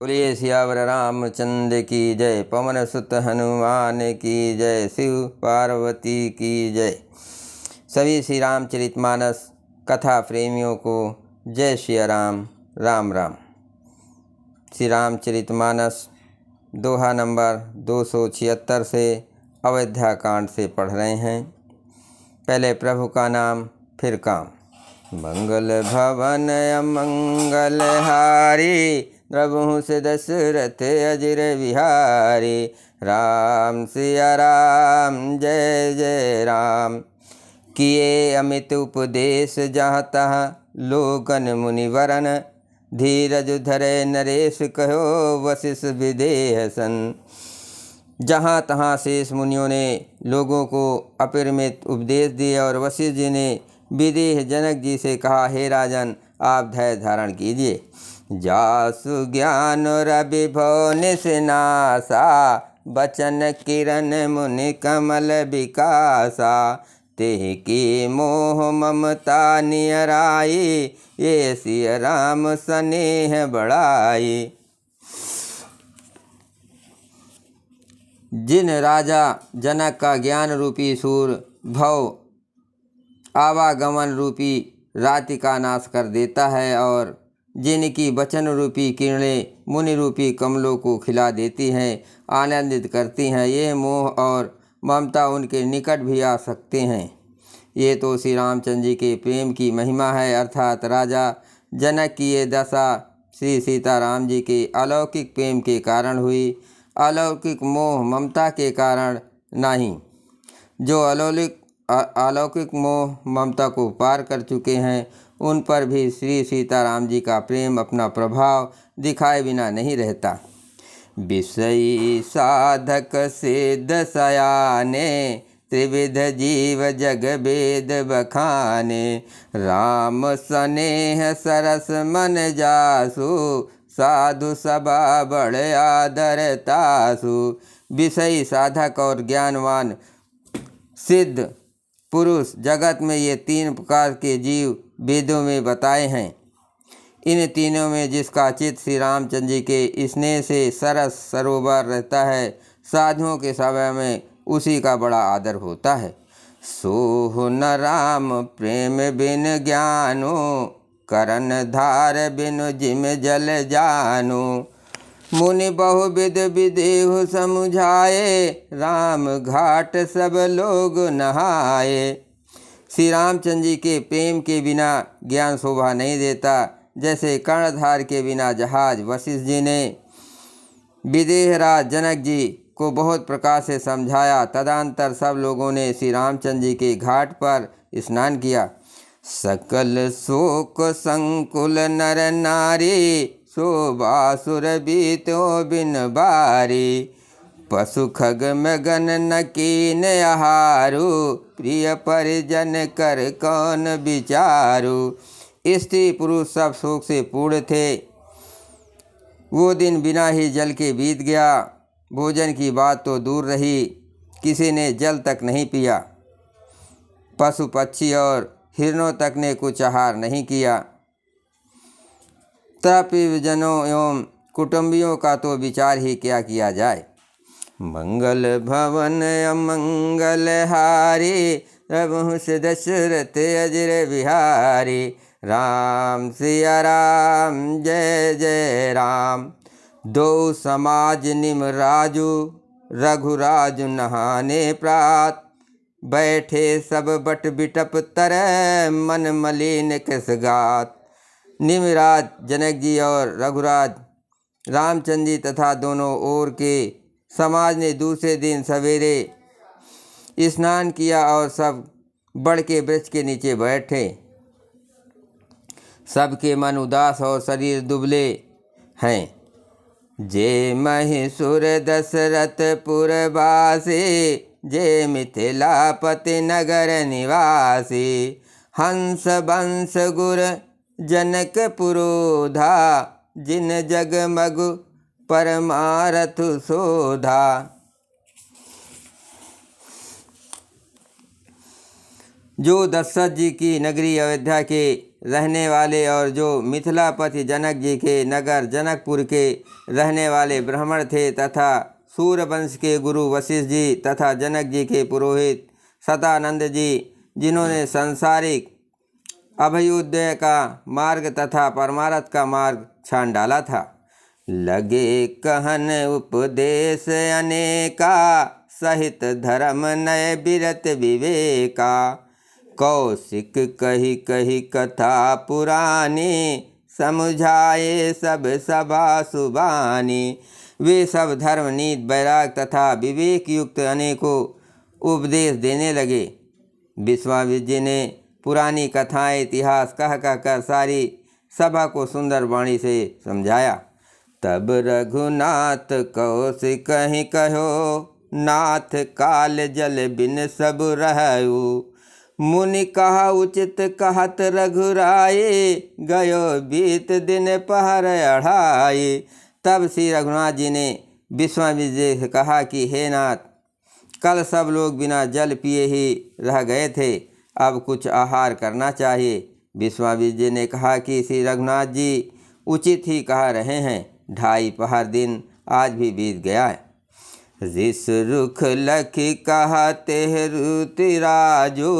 बोलिए सियावर रामचंद्र की जय, पवन सुत हनुमान की जय, शिव पार्वती की जय। सभी श्री रामचरितमानस कथा प्रेमियों को जय श्री राम। राम राम। श्री रामचरितमानस दोहा नंबर 276 से अयोध्या कांड से पढ़ रहे हैं। पहले प्रभु का नाम फिर काम। मंगल भवन अमंगल हारी, प्रभु से दशरथ अजिर विहारी। राम सिया राम जय जय राम। किए अमित उपदेश जहाँ तहाँ लोकन मुनिवरन, धीरज धरे नरेश कहो वशिष्ठ विदेह सन। जहाँ तहाँ शेष मुनियों ने लोगों को अपरिमित उपदेश दिए और वशिष्ठ जी ने विदेह जनक जी से कहा, हे राजन आप धैर्य धारण कीजिए। जासु ज्ञान रवि भव निशनासा, बचन किरण मुनि कमल विकासा। तेह की मोह ममता नियराई, ये सिय राम स्नेह बढ़ाई। जिन राजा जनक का ज्ञान रूपी सूर भव आवागमन रूपी राति का नाश कर देता है और जिनकी वचन रूपी किरणें मुनि रूपी कमलों को खिला देती हैं, आनंदित करती हैं, ये मोह और ममता उनके निकट भी आ सकते हैं। ये तो श्री रामचंद्र जी के प्रेम की महिमा है, अर्थात राजा जनक की ये दशा श्री सीताराम जी के अलौकिक प्रेम के कारण हुई, अलौकिक मोह ममता के कारण नहीं। जो अलौकिक मोह ममता को पार कर चुके हैं उन पर भी श्री सीताराम जी का प्रेम अपना प्रभाव दिखाए बिना नहीं रहता। विषयी साधक सिद्ध सयाने, त्रिविध जीव जग वेद बखाने। राम स्नेह सरस मन जासु, साधु सभा बड़ आदर तासु। विषयी साधक और ज्ञानवान सिद्ध पुरुष जगत में ये तीन प्रकार के जीव वेदों में बताए हैं। इन तीनों में जिसका चित्त श्री रामचंद्र जी के स्नेह से सरस सरोवर रहता है, साधुओं के समय में उसी का बड़ा आदर होता है। सोह न राम प्रेम बिन ज्ञानो, करन धार बिनु जिम जल जानो। मुनि बहुविध विदेहु समुझाए, राम घाट सब लोग नहाए। श्री रामचंद्र जी के प्रेम के बिना ज्ञान शोभा नहीं देता। जैसे कर्णधार के बिना जहाज वशिष्ठ जी ने विदेहराज जनक जी को बहुत प्रकार से समझाया, तदंतर सब लोगों ने श्री रामचंद्र जी के घाट पर स्नान किया। सकल शोक संकुल नर नारी, शोभासुर बीतो बिन बारी। पशु खग मगन न कीन आहारू, प्रिय परिजन कर कौन विचारू। स्त्री पुरुष सब शोक से पूर्ण थे। वो दिन बिना ही जल के बीत गया। भोजन की बात तो दूर रही, किसी ने जल तक नहीं पिया। पशु पक्षी और हिरणों तक ने कुछ आहार नहीं किया। तपिजनों एवं कुटुंबियों का तो विचार ही क्या किया जाए। मंगल भवन अमंगल हारी, प्रभु से दशरथ अजिर विहारी। राम सिया राम जय जय राम। दो समाज निम राजू, रघुराजु नहाने प्रात। बैठे सब बट बिटप तरह, मन मलिन किस गात। निमराज जनक जी और रघुराज रामचंद्र जी तथा दोनों ओर के समाज ने दूसरे दिन सवेरे स्नान किया और सब बड़ के वृक्ष के नीचे बैठे। सबके मन उदास और शरीर दुबले हैं। जे महिषुर दशरथ पुरवासी, जे मिथिलापति नगर निवासी। हंस बंश गुर जनक पुरोधा, जिन जगमग परमारथ शोधा। जो दशरथ जी की नगरी अयोध्या के रहने वाले और जो मिथिलापति जनक जी के नगर जनकपुर के रहने वाले ब्राह्मण थे तथा सूर्यवंश के गुरु वशिष्ठ जी तथा जनक जी के पुरोहित सतानंद जी, जिन्होंने सांसारिक अभ्युदय का मार्ग तथा परमार्थ का मार्ग छान डाला था। लगे कहन उपदेश अनेका, सहित धर्म नय बिरत विवेका। कौशिक कही कही कथा पुरानी, समझाए सब सभा सुबानी। वे सब धर्म नीति वैराग तथा विवेक युक्त अनेकों उपदेश देने लगे। विश्वामित्र जी ने पुरानी कथाएं इतिहास कह कर सारी सभा को सुंदर वाणी से समझाया। तब रघुनाथ कौशिक कहीं कहो, नाथ काल जल बिन सब रहु। मुनि कहा उचित कहत रघुराए, गयो बीत दिन पहर अढ़ाए। तब श्री रघुनाथ जी ने विश्वामित्र जी से कहा कि हे नाथ, कल सब लोग बिना जल पिए ही रह गए थे, अब कुछ आहार करना चाहिए। विश्वामित्र जी ने कहा कि श्री रघुनाथ जी उचित ही कह रहे हैं, 2.5 पहर दिन आज भी बीत गया है। ऋष रुख लखी कहते रुति राजू,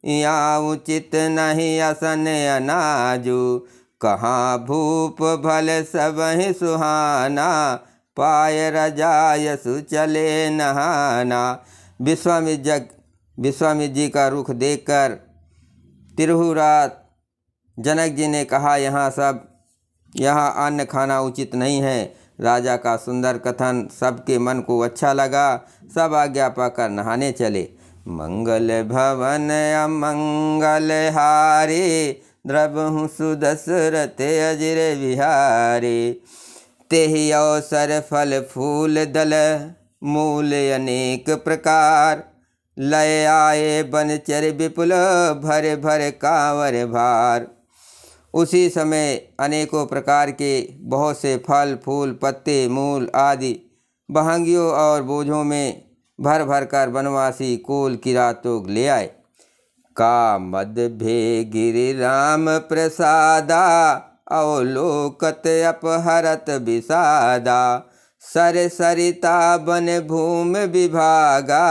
यहाँ उचित नहीं असन अनाजू। कहाँ भूप भल सबहि सुहाना, पाय रजायसु चले नहाना। विश्वामित्र जी का रुख देखकर तिरहुरात जनक जी ने कहा, यहाँ अन्न खाना उचित नहीं है। राजा का सुंदर कथन सबके मन को अच्छा लगा। सब आज्ञा पाकर नहाने चले। मंगल भवन अमंगल हारे, द्रवहु सुदशरथ अजिर विहारे। तेहि अवसर फल फूल दल, मूल अनेक प्रकार। लय आए बनचर विपुल, भर भर कांवर भार। उसी समय अनेकों प्रकार के बहुत से फल फूल पत्ते मूल आदि बहंगियों और बोझों में भर भर कर वनवासी कुल किरातोग ले आए। का मद भे गिरि राम प्रसादा, अवलोकत अपहरत विषादा। सर सरिता बन भूमि विभागा,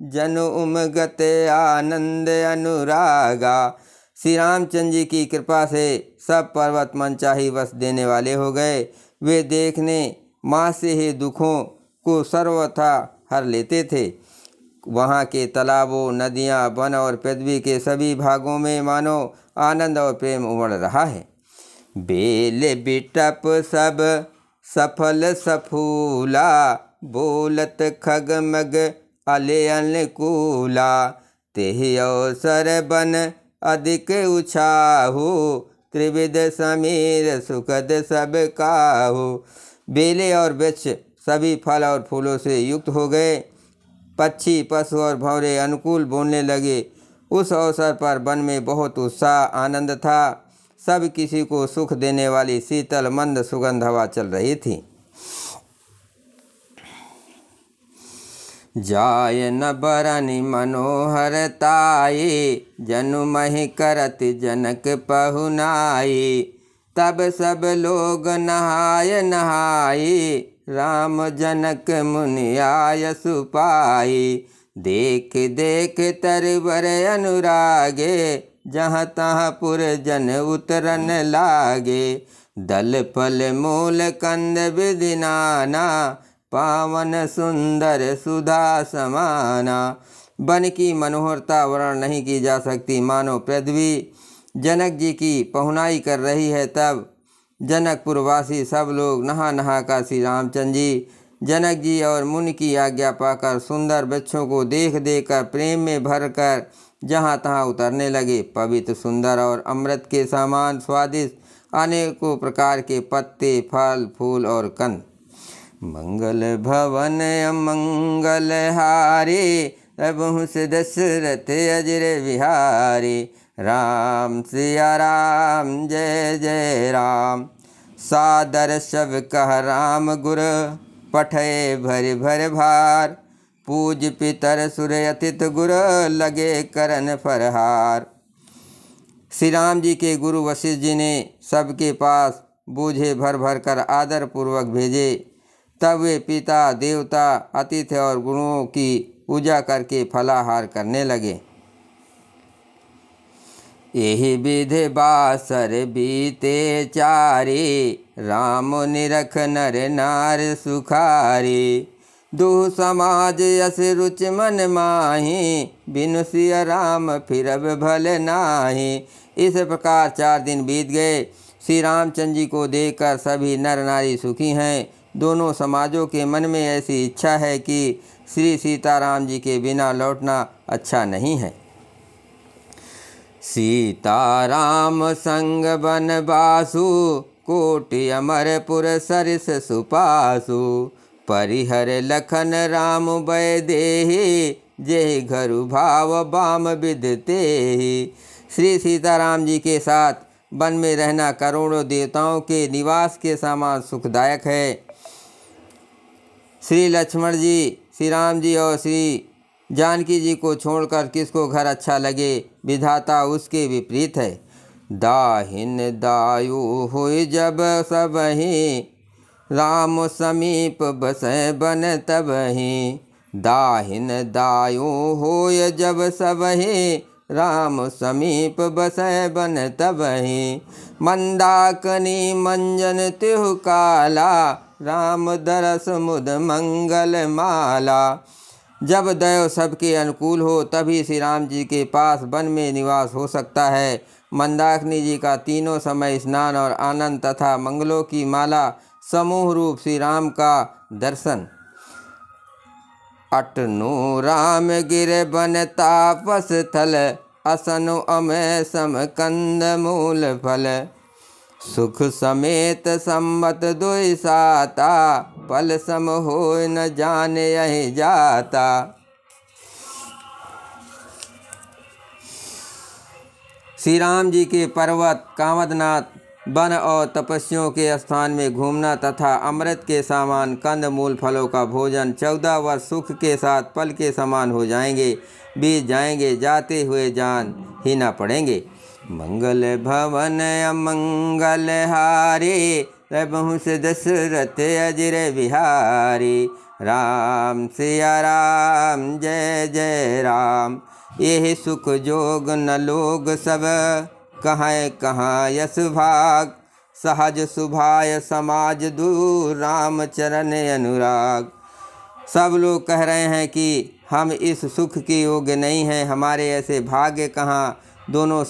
जनु उमगत आनंद अनुरागा। श्री रामचंद्र जी की कृपा से सब पर्वत मनचाही वश देने वाले हो गए। वे देखने माँ से ही दुखों को सर्वथा हर लेते थे। वहाँ के तालाबों नदियाँ वन और पृथ्वी के सभी भागों में मानो आनंद और प्रेम उमड़ रहा है। बेल बिटप सब सफल सफूला, बोलत खगमग अले अनुकूला। तेहि अवसर बन अधिक उछाहु, त्रिविध समीर सुखद सब काहु। बेले और वृक्ष सभी फल और फूलों से युक्त हो गए। पक्षी पशु और भंवरे अनुकूल बोलने लगे। उस अवसर पर वन में बहुत उत्साह आनंद था। सब किसी को सुख देने वाली शीतल मंद सुगंध हवा चल रही थी। जाय न बरनि मनोहरताये, जनु महि करत जनक पहुनाये। तब सब लोग नहाय नहाये, राम जनक मुनि आयसु पाये। देख देख तरवर अनुरागे, जहाँ तहाँ पुर जन उतरन लागे। दल फल मूल कंद विधि नाना, पावन सुंदर सुधा समाना। वन की मनोहरता वर्णन नहीं की जा सकती। मानो पृथ्वी जनक जी की पहुनाई कर रही है। तब जनकपुरवासी सब लोग नहा नहा कर श्री रामचंद्र जी जनक जी और मुनि की आज्ञा पाकर सुंदर वृक्षों को देख देख कर प्रेम में भरकर जहाँ तहाँ उतरने लगे। पवित्र सुंदर और अमृत के समान स्वादिष्ट अनेकों प्रकार के पत्ते फल फूल और कंद। मंगल भवन अमंगल हारे, प्रभु से दशरथ अजिर विहारे। राम सिया राम जय जय राम। सादर शब कह राम गुर, पठे भर भर भार। पूज पितर सुर अतिथ गुर, लगे करन फरहार। श्री राम जी के गुरु वशिष्ठ जी ने सबके पास बोझे भर भर कर आदर पूर्वक भेजे। तब वे पिता, देवता, अतिथि और गुरुओं की पूजा करके फलाहार करने लगे। यही विधि बासर बीते चारे, राम निरख नर नार सुखारे। दो समाज यस रुचि मन माही, बिनु सिय राम फिरब भल नाही। इस प्रकार 4 दिन बीत गए। श्री रामचंद्र जी को देखकर सभी नर नारी सुखी हैं। दोनों समाजों के मन में ऐसी इच्छा है कि श्री सीताराम जी के बिना लौटना अच्छा नहीं है। सीताराम संग बनवासु, कोटि अमरपुर सरिस सुपासु। परिहर लखन राम भय देहि, जेहि घरु भाव बाम विदते। श्री सीताराम जी के साथ वन में रहना करोड़ों देवताओं के निवास के समान सुखदायक है। श्री लक्ष्मण जी, श्री राम जी और श्री जानकी जी को छोड़कर किसको घर अच्छा लगे, विधाता उसके विपरीत है। दाहिन दायु हुई जब सबहि, राम समीप बसै बन तबहि। दाहिन दायु होय जब सबहि, राम समीप बसै बन तबहि। मंदाकिनी मंजन तिहु काला, राम दरस मुद मंगल माला। जब दैव सबके अनुकूल हो तभी श्री राम जी के पास वन में निवास हो सकता है। मंदाकिनी जी का तीनों समय स्नान और आनंद तथा मंगलों की माला समूह रूप श्री राम का दर्शन। अटनु राम गिर बन तापस थल, असनु अमय सम कंद मूल फल। सुख समेत सम्मत दुई साता, पल सम होय न जाने यही जाता। श्री राम जी के पर्वत, कामदनाथ, वन और तपस्वियों के स्थान में घूमना तथा अमृत के समान कंद मूल फलों का भोजन 14 वर्ष सुख के साथ पल के समान हो जाएंगे, बीत जाएंगे, जाते हुए जान ही न पड़ेंगे। मंगल भवन अमंगल हारे, रघुवंश दशरथ अजर बिहारी। राम सिया राम जय जय राम, यह सुख जोग न लोग सब, कहाँ कहाँ यश भाग। सहज सुभाय समाज दूर, राम चरण समाज। सब लोग कह रहे हैं कि हम इस सुख के योग्य नहीं हैं, हमारे ऐसे भाग्य कहाँ। दोनों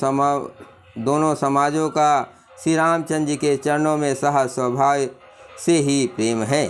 समाजों का श्री रामचंद्र जी के चरणों में सहज स्वभाव से ही प्रेम है।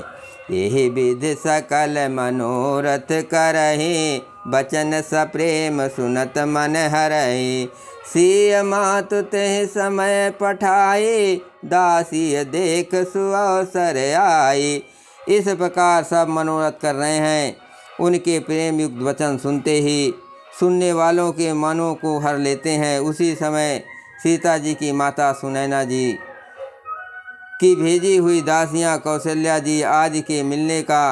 यही विधि सकल मनोरथ करहि, बचन सप्रेम सुनत मन हरहि। सिय मातु तेहि समय पठाई, दासी देख सुअवसर आई। इस प्रकार सब मनोरथ कर रहे हैं। उनके प्रेम युक्त वचन सुनते ही सुनने वालों के मनों को हर लेते हैं। उसी समय सीता जी की माता सुनैना जी की भेजी हुई दासियां कौशल्या जी आदि के मिलने का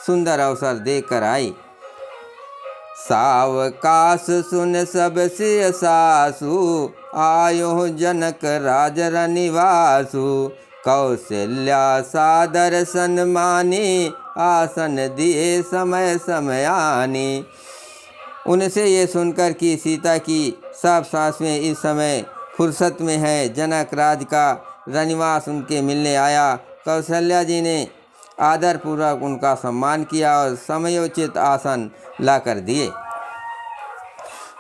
सुंदर अवसर देखकर आई। सावकाश सुन सब सिय सासु, आयो जनक राज रनिवासु। कौशल्या सादर सन्मानी, आसन दिए समय समयानी। उनसे ये सुनकर कि सीता की सब सासुएं इस समय फुर्सत में है, जनक राज का रनिवास उनके मिलने आया। कौशल्या जी ने आदरपूर्वक उनका सम्मान किया और समयोचित आसन लाकर दिए।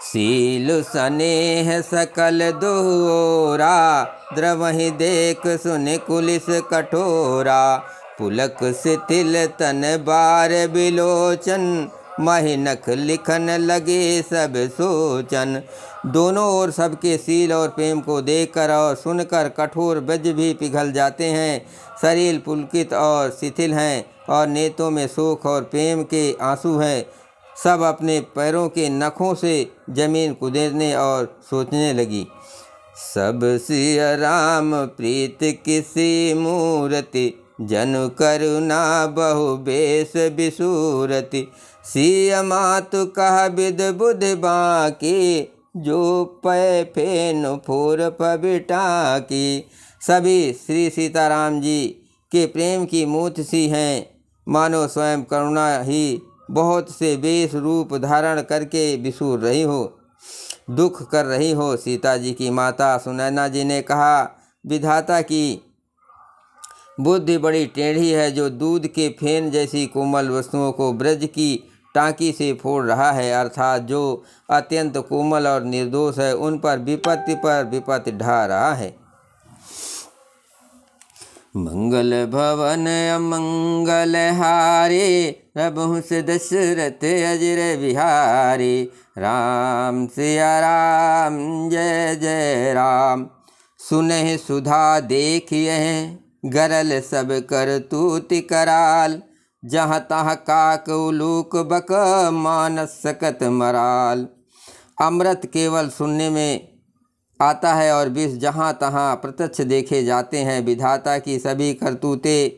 सील स्नेह सकल दोहरा, द्रवहि देख सुन कुलिस कठोरा। पुलक शिथिल तन बार बिलोचन, महि नख लिखन लगे सब सोचन। दोनों ओर सबके सील और प्रेम को देखकर और सुनकर कठोर ब्रज भी पिघल जाते हैं। शरीर पुलकित और शिथिल हैं और नेत्रों में शोक और प्रेम के आंसू हैं। सब अपने पैरों के नखों से जमीन कुदेरने और सोचने लगी। सब सिय राम प्रीत किसी मूर्ति, जनु करुणा बहु बेस बिसूरति। सिय मातु कह विद बुध बाकी, जो पै फेन फोर पबिटा की। सभी श्री सीताराम जी के प्रेम की मूर्ति सी हैं, मानो स्वयं करुणा ही बहुत से वेश रूप धारण करके विसूर रही हो, दुख कर रही हो। सीता जी की माता सुनैना जी ने कहा, विधाता की बुद्धि बड़ी टेढ़ी है, जो दूध के फेन जैसी कोमल वस्तुओं को ब्रज की टाँकी से फोड़ रहा है, अर्थात जो अत्यंत कोमल और निर्दोष है, उन पर विपत्ति ढा रहा है। मंगल भवन अमंगल हारे, प्रभु से दशरथ अजर बिहारी। राम सिया राम जय जय राम। सुनहि सुधा देखिए, गरल सब कर तूति कराल। जहाँ तहाँ काक उलूक बक, मानस सकत मराल। अमृत केवल सुनने में आता है और विष जहाँ तहाँ प्रत्यक्ष देखे जाते हैं। विधाता की सभी करतूतें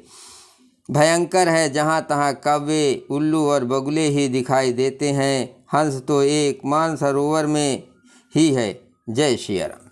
भयंकर है, जहाँ तहाँ कौवे, उल्लू और बगुले ही दिखाई देते हैं। हंस तो एक मानसरोवर में ही है। जय श्री राम।